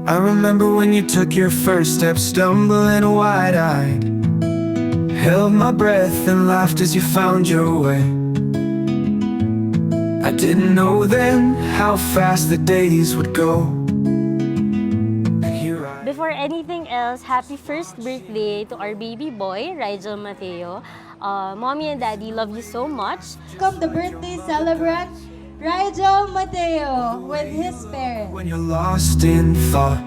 I remember when you took your first step, stumbling wide-eyed. Held my breath and laughed as you found your way. I didn't know then how fast the days would go. Before anything else, happy first birthday to our baby boy, Rigel Mateo. Mommy and Daddy love you so much. Welcome the birthday celebrant, Rigel Mateo, with his parents. When you're lost in thought.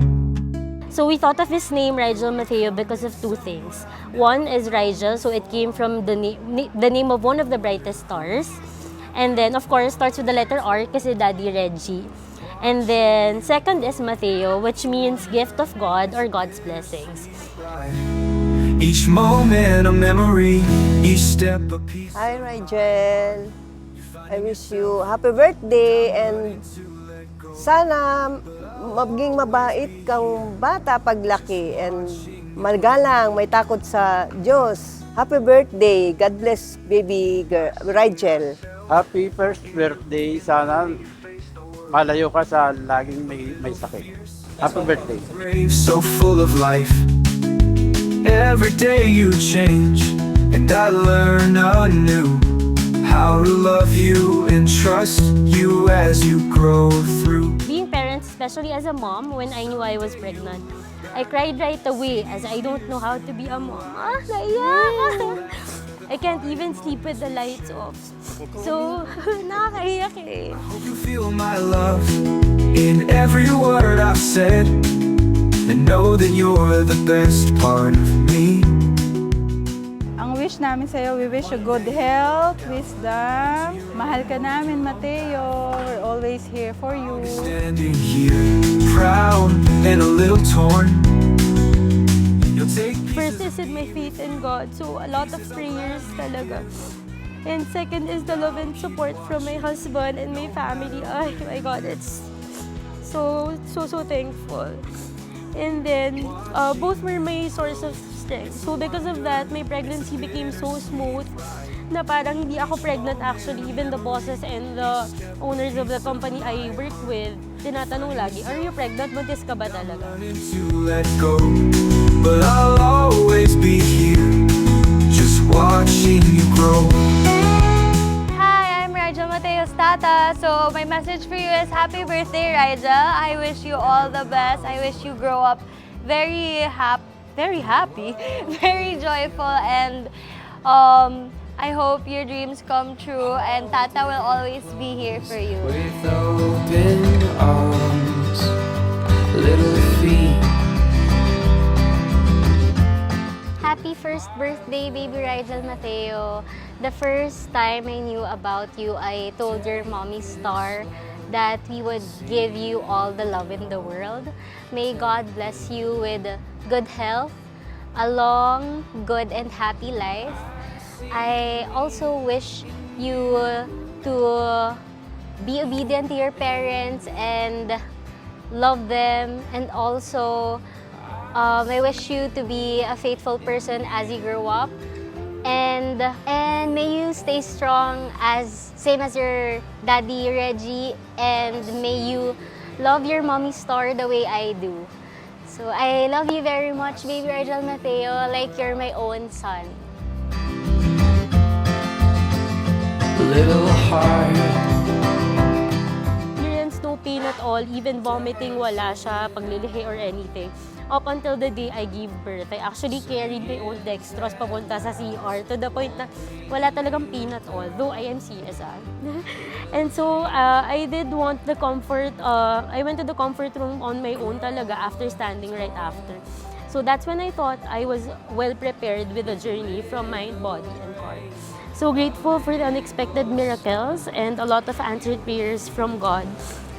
So we thought of his name, Rigel Mateo, because of two things. One is Rigel, so it came from the name of one of the brightest stars. And then, of course, starts with the letter R kasi Daddy Reggie. And then, second is Mateo, which means gift of God or God's blessings. Each moment a memory, each step a piece. Hi, Rigel. I wish you happy birthday and sana maging mabait kang bata paglaki and magalang, may takot sa Diyos. Happy birthday. God bless, baby girl, Rigel. Happy first birthday. Sana malayo ka sa laging may sakit. Happy birthday. Brave, so full of life. Every day you change, and I learn anew how to love you and trust you as you grow through. Being parents, especially as a mom, when I knew I was pregnant, I cried right away as I don't know how to be a mom. Naiyak! I can't even sleep with the lights off. So, nakakaiyak eh. I hope you feel my love in every word I've said, and know that you're the best part of me. Ang wish namin sa'yo, we wish you good health, wisdom. Mahal ka namin, Mateo. We're always here for you. Standing here, proud and a little torn. You'll take First is in my faith in God, so a lot of prayers talaga. And second is the love and support from my husband and my family. Oh my God, it's so thankful. And then, both were my source of strength. So because of that, my pregnancy became so smooth na parang hindi ako pregnant actually. Even the bosses and the owners of the company I work with, tinatanong lagi, are you pregnant? Buntis ka ba talaga? to let go, but I'll always be here, just watching you grow. Hi, I'm Rigel Mateo's tata. So my message for you is happy birthday, Rigel. I wish you all the best. I wish you grow up very happy, very joyful, and I hope your dreams come true, and Tata will always be here for you. With open arms, little feet. Happy first birthday, baby Rigel Mateo. The first time I knew about you, I told your mommy Star that we would give you all the love in the world. May God bless you with good health, a long, good, and happy life. I also wish you to be obedient to your parents and love them, and also I wish you to be a faithful person as you grow up, and may you stay strong same as your daddy Reggie, and may you love your mommy Star the way I do. So I love you very much, baby Rigel Mateo, like you're my own son. Little heart. Experience no pain at all, even vomiting wala siya, paglilihi or anything. Up until the day I gave birth, I actually carried my own dextrose papunta sa CR to the point na wala talagang pain at all, though I am CSR. And so, I did want the comfort, I went to the comfort room on my own talaga after standing right after. So that's when I thought I was well prepared with the journey from mind, body, and heart. So grateful for the unexpected miracles and a lot of answered prayers from God.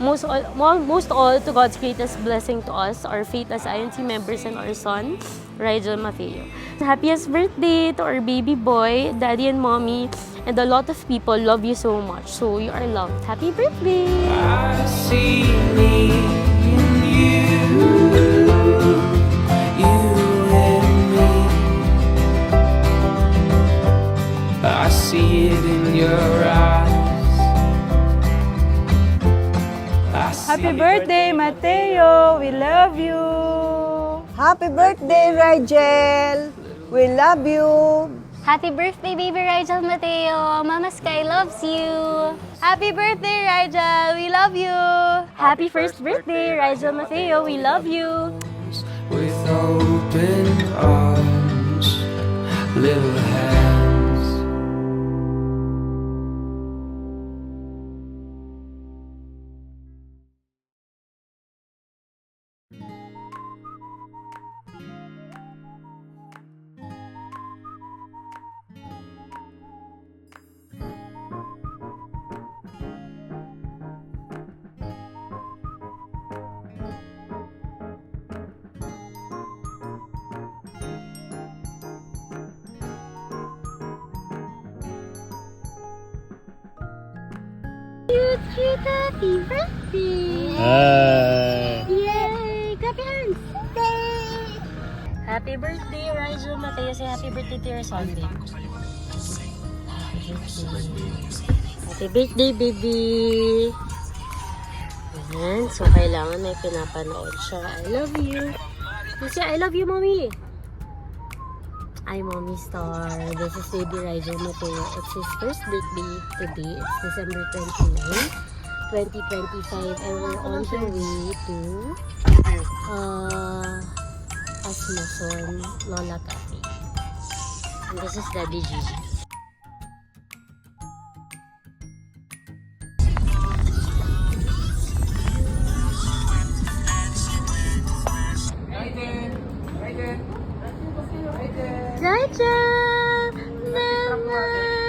Most all to God's greatest blessing to us, our faith as INC members and our son, Rigel Mateo. Happiest birthday to our baby boy, Daddy and Mommy, and a lot of people love you so much. So you are loved. Happy birthday! I see me in you, you and me. I see it in your eyes. I see Happy birthday, Mateo. We love you. Happy birthday, Rigel! We love you! Happy birthday, baby Rigel Mateo. Mama Sky loves you. Happy birthday, Rigel. We love you. Happy first birthday, Rigel Mateo. We love you. With open arms, little hands. Cute, happy birthday. Yay! Clap your hands. Happy birthday, Rigel Mateo. Say happy birthday to your son, babe. Happy birthday, baby. Ayan. So, kailangan may pinapanood siya. I love you. You say, I love you, mommy. I'm Mommy Star. This is baby Rigel Mateo. It's his first birthday today. It's December 29, 2025. And we're on the way to Asmason Lola Cafe. And this is Daddy Gigi. Rigel! Naman!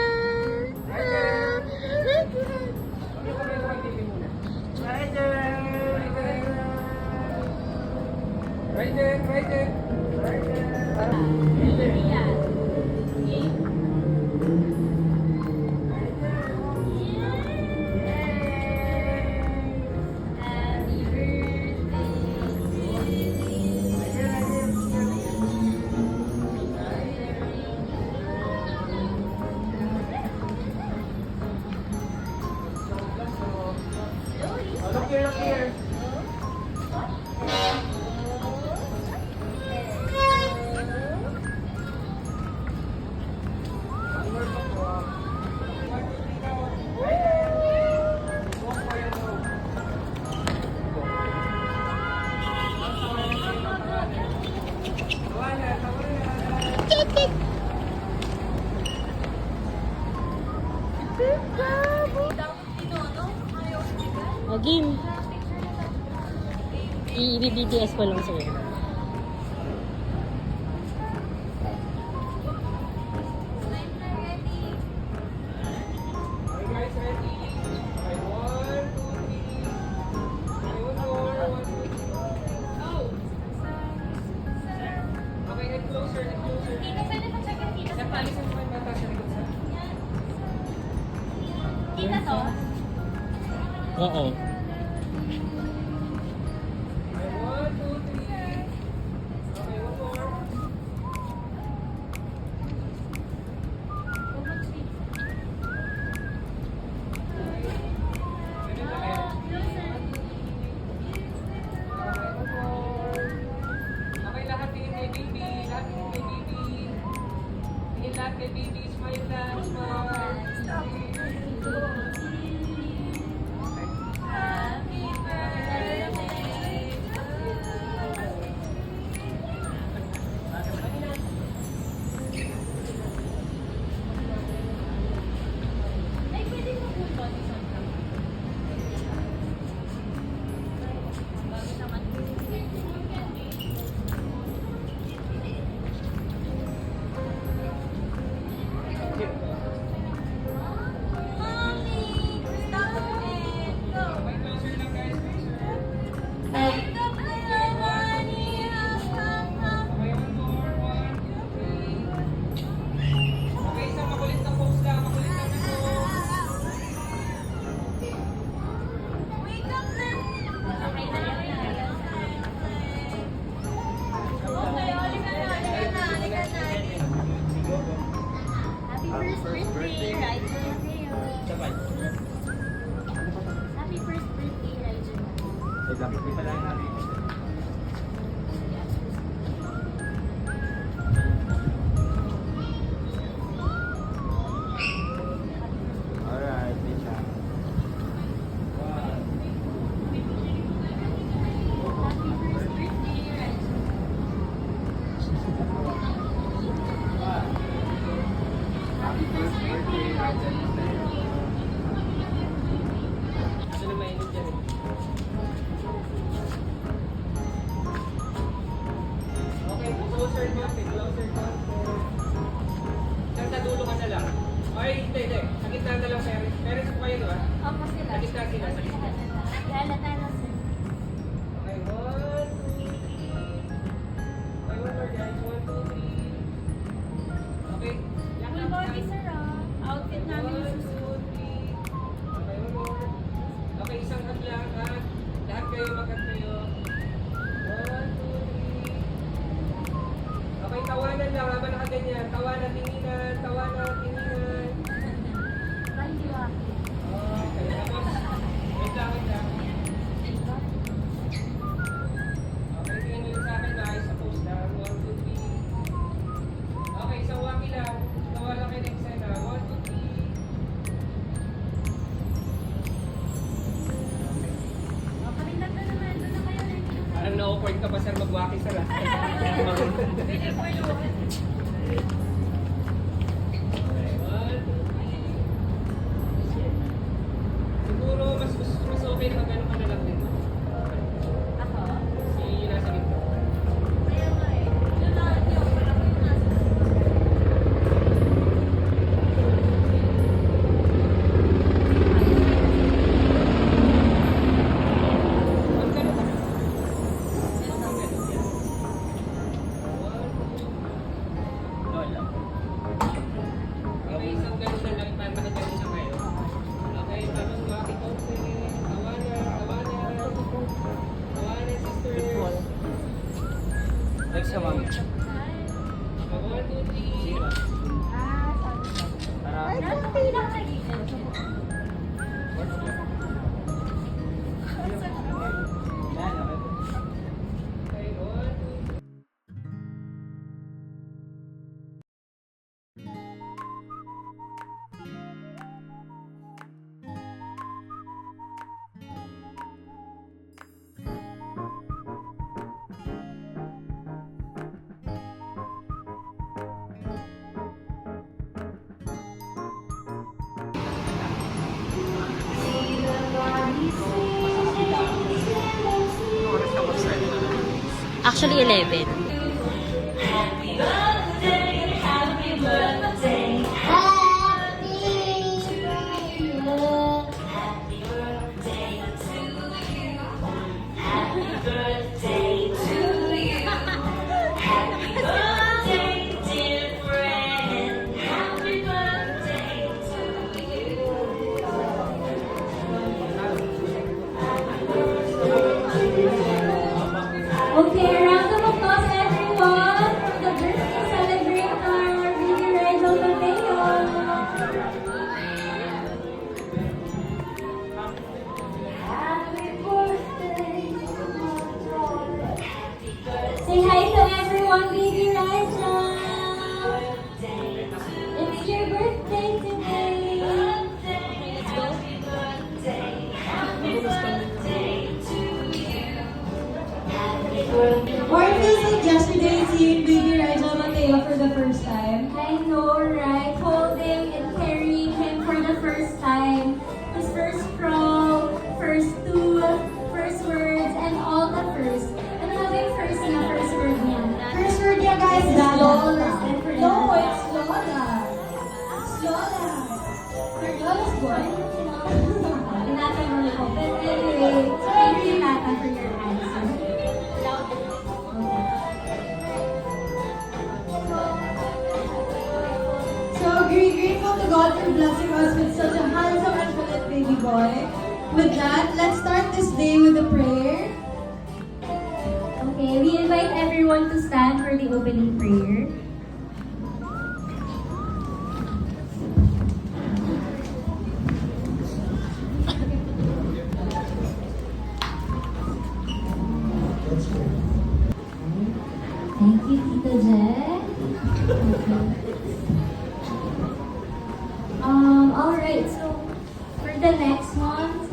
O, game. I-BTS ko lang sa'yo. Oo. Alright, Lisa. Okay, closer konti, closer konti. Sa dulo ka na lang. Ay, hindi. Sa gitna na lang, Paris. Paris pa yun, ha? Opo sila. Sa gitna sila, sa gitna. Lalata na sir. Okay, 1, 2, 3. Okay, one more guys. 1, 2, 3. Okay. Full body sir Outfit namin 1, 2, 3. Okay, one more. Okay, isang cut lang, ha? Lahat kayo, mag-cut kayo. 1, 2, 3. Okay, tawanan lang habang nakaganyan. Tawanan, tinginan, tawanan, tinginan. Thank you Okay, tapos, wait lang, wait lang. Okay, tingnan nyo sa akin, maayos sa post lang. 1, 2, 3. Okay, isang waki lang. Tawa lang kayo ng isa na. 1, 2, 3. Parang na-awkward ka pa, sir, mag-waki, sir, ah. Siguro mas okay na magano ka na lang din. Ako? Si yun nasa gitna. Kaya nga eh. Yun na, yun. Wala ko yung nasa. Magkano ka na? Okay, isang ganun na lang. Ipantakagano na kayo. Okay, tapos waki konti. Tawanan, tawanan. Tawanan, sisters. Next ka, ma'am. 1, 2, 3. Nasa pinakagigil. Okay, 1, 2, 3. Actually, 11. Okay, a round of applause everyone for the birthday celebrator, Baby Rigel Mateo. Happy birthday. Say hi to everyone, Baby Rigel. It's your birthday today. Let's go. Or it feels like yesterday seeing Baby Rigel Mateo for the first time. I know, right? Holding and carrying him for the first time. His first crawl, first stool, first words, and all the first. Ano nga ba yung first word niya? First word niya, guys, Lola. No, it's Lola. Lola. Her Lola's born. Inatan mo na ko. But anyway, thank you, Tata, for your answer. So grateful to God for blessing us with such a handsome and bullet baby boy. With that, let's start this day with a prayer. Okay, we invite everyone to stand for the opening prayer. Thank you, Tita Jen. Alright, so for the next one.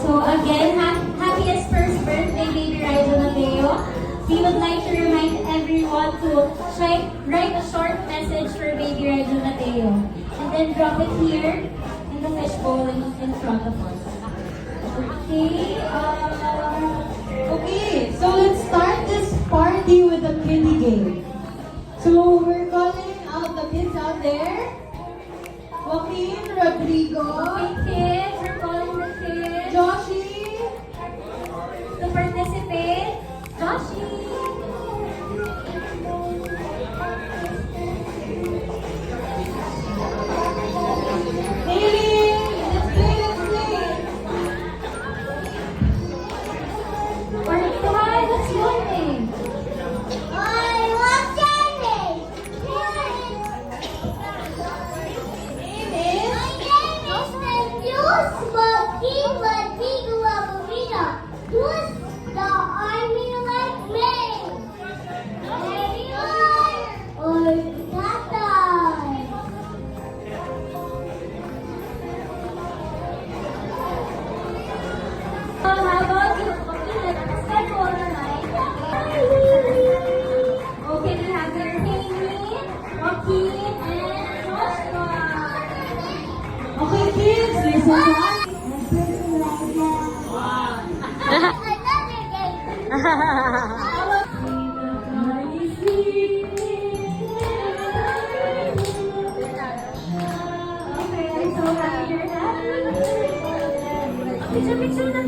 So again, happiest first birthday, baby Rizal Mateo. We would like to remind everyone to write a short message for baby Rizal Mateo. And then drop it here in the fishbowl in front of us. Okay, Okay, so let's start this party with a kiddie game. So we're calling out the kids out there. Joaquin, Rodrigo, okay kids, we're calling the kids Joshi, to participate. Joshi! Haley, let's play, let's play. Or try the swimming. I love swimming. Name is My name is Jules Smoking Latigo Marina. Who's the army like me? Or Tata. How about you? Okay, let's start all right. Okay, we have here Haley, Joaquin, and Joshua. okay kids, listen to us. Okay, I'm so happy you're happy. Picture na.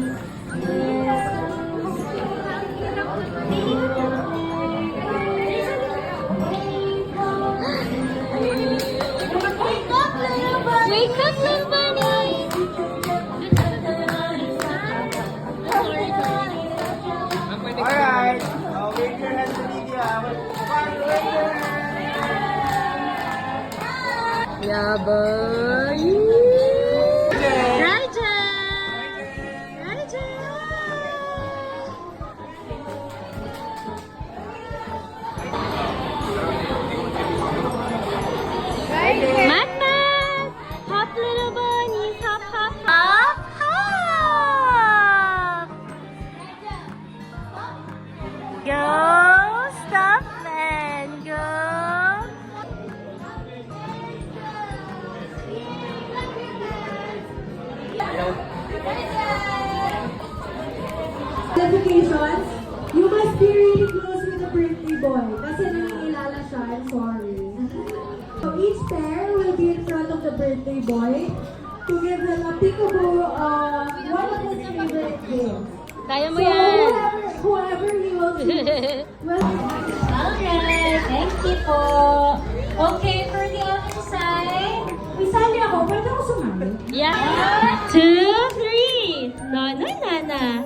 Wake up, little bunny! Alright, wave your hands to media. Yabay! Raja! Raja! Mat Mat! Hop little bunny! Hop hop hop! Hop! Go! Stop and go! Qualifications, you must be really close with the birthday boy kasi nangingilala siya, I'm sorry. So each pair will be in front of the birthday boy to give him a peekaboo of one of his favorite games. Kaya mo So yan! whoever he will choose will Alright, thank you po. Okay, for the other side. Isali ako, pwede ako sumali? Yeah. 2, 3. No, no, Nana.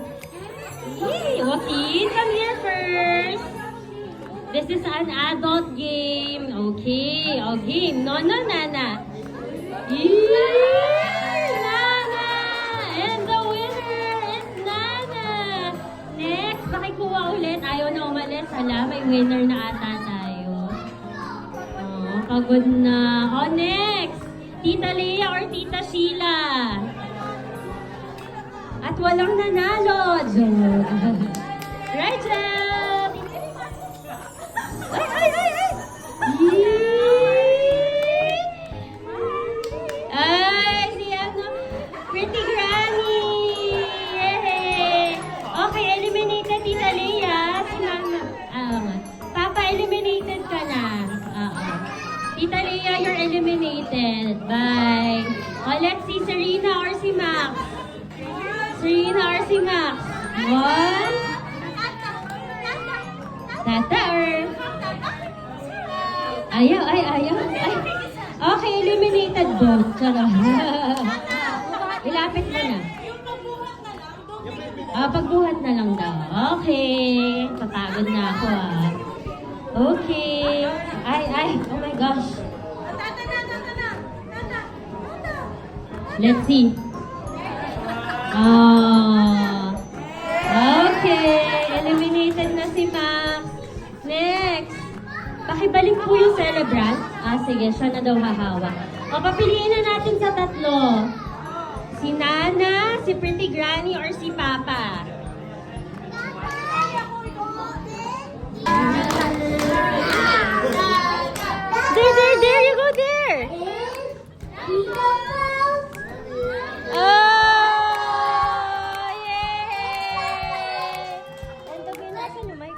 Yay. Joaquin, come here first. This is an adult game. Okay. Oh, game. No, no, Nana. Yay! Nana! And the winner is Nana. Next, pakikuha ulit. Ayaw na umalis. Hala, may winner na ata tayo. Oh, pagod na. Oh, next. Tita Leia or Tita Sheila? At walang nanalo. Joke. Rachel! Ay, ay, ay, ay! Yay! Ay, si ano? Pretty Granny! Yay! Okay, eliminated Tita Leia. Si Mama. Papa, eliminated ka na. Tita Leia, you're eliminated. Bye. Oh, let's see, Serena or si Max? Serena or si Max? One. Tata or... Ayaw, ayaw. Ay. Okay, eliminated both. Charot. Ilapit mo na. Pagbuhat na lang daw. Okay. Papagod na ako Okay. Ay. Oh my gosh. Let's see. Okay. si Max. Next. Pakibalik po yung celebrant. Sige, siya na daw hahawak. O, papiliin na natin sa tatlo. Si Nana, si Pretty Granny, or si Papa. There, you go there! Oh! Yay! And the winner is the mic.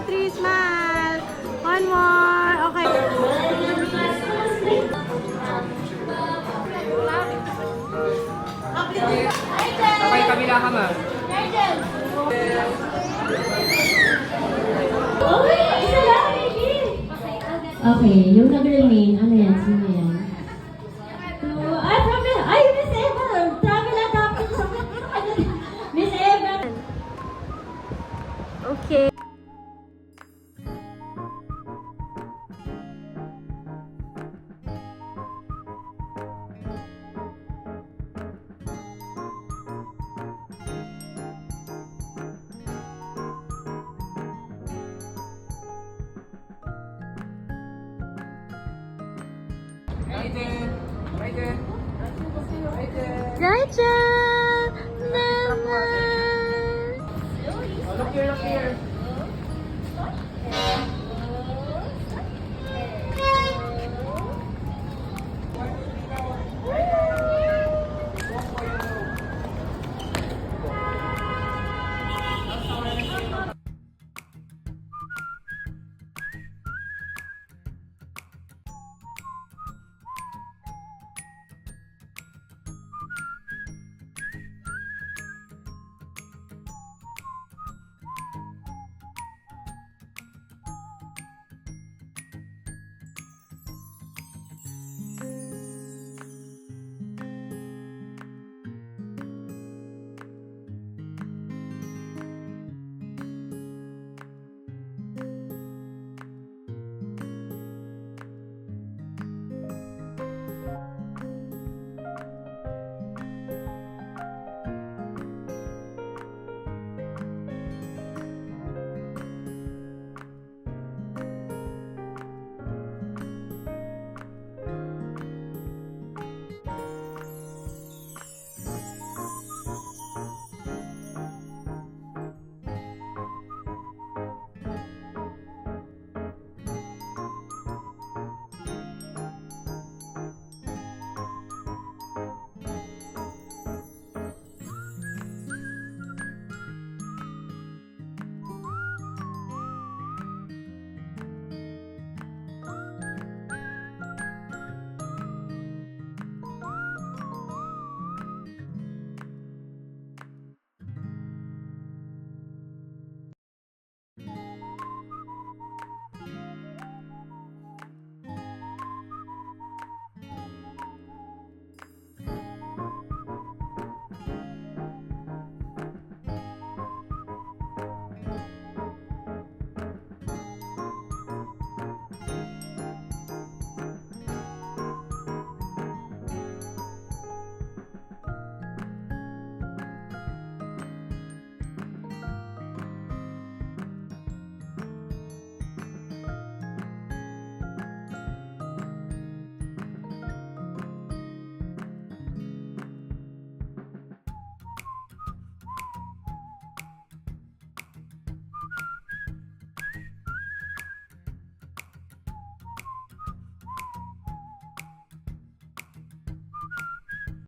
Three, smile. One more. Okay. Okay, kabila ka, ma'am. Okay, yung nag-remain, ano yan? Sino yan? Ay, Miss Eva! Travel adapted sa Miss Eva! Okay. Right there. Right there. Right there. Right,